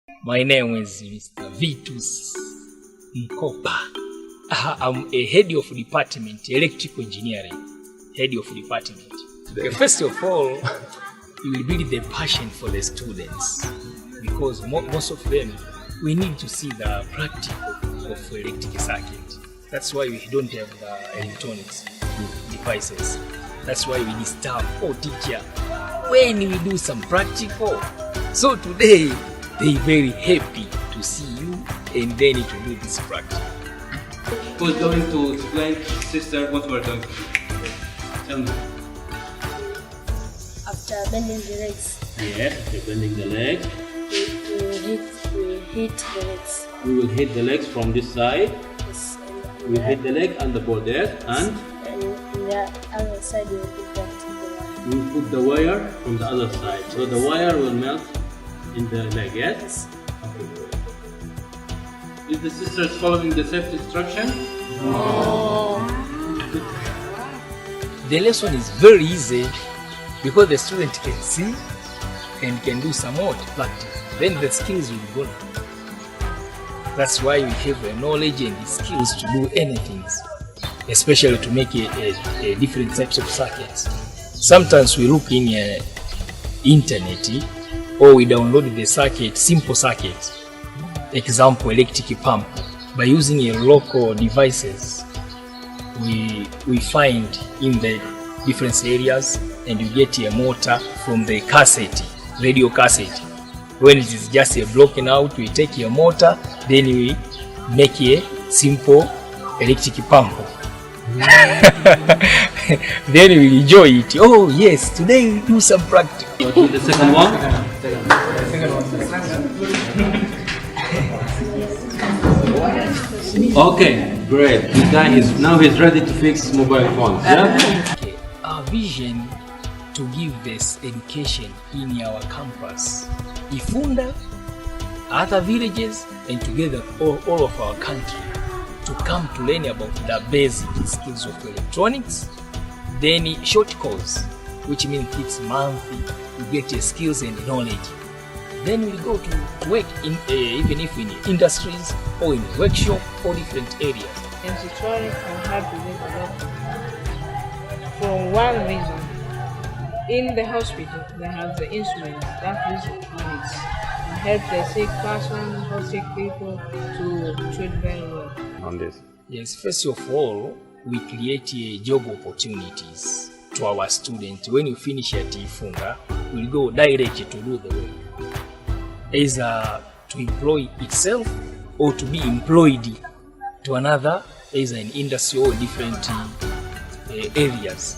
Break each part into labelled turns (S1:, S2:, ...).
S1: My name is Mr. Vitus Mkopa. I'm a head of department, electrical engineering, head of department. First of all, you will build the passion for the students because most of them, we need to see the practical of electric circuit. That's why we don't have the electronics devices. That's why we disturb, teacher, when we do some practical. So today, they're very happy to see you and then to do this practice.
S2: Who's going to explain, sister, what we're going to do? Tell me.
S3: After bending the legs.
S2: Yeah, after bending the legs.
S3: We hit the legs.
S2: We will hit the legs from this side.
S3: Yes,
S2: We hit the leg and the ball there, and
S3: the other side we will put that to the wire.
S2: we will put the wire from the other side. So the wire will melt in the leg, yes? Okay. Is the sisters following the safety instruction?
S1: The lesson is very easy because the student can see and can do some more practice. Then the skills will go. That's why we have the knowledge and the skills to do anything, especially to make a different types of circuits. Sometimes we look in internet or we download the circuit, simple circuit. Example, electric pump. By using a local devices, we find in the different areas and you get a motor from the cassette, radio cassette. When it is just a broken out, we take a motor, then we make a simple electric pump. Then we enjoy it. Oh yes, today we do some practice.
S2: Go to the second one. Okay, great. The guy he's ready to fix mobile phones. Yeah?
S1: Okay. Our vision to give this education in our campus, Ifunda, other villages, and together all of our country to come to learn about the basic skills of electronics. Then short course, which means it's monthly, you get your skills and knowledge. Then we go to work in even if in industries or in workshop or different areas.
S4: Electronics can help you with a lot. For one reason, in the hospital they have the instruments that use units and help the sick person or sick people to treat very well.
S2: On this.
S1: Yes, first of all, we create job opportunities to our students. When you finish at Ifunda, we'll go direct to do the work. Either to employ itself or to be employed to another, either in industry or different areas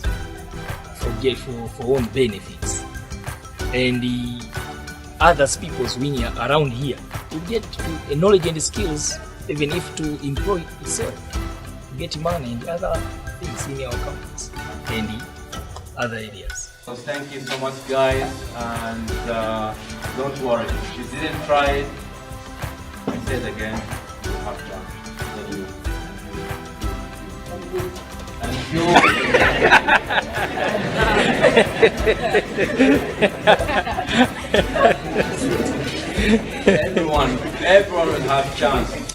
S1: for own benefits. And the other people's when you're around here, you get knowledge and skills, even if to employ itself, you get money and other things in your campus and the other areas.
S2: So thank you so much, guys, and don't worry, if you didn't try it, I say it again, you have to. And everyone will have chance.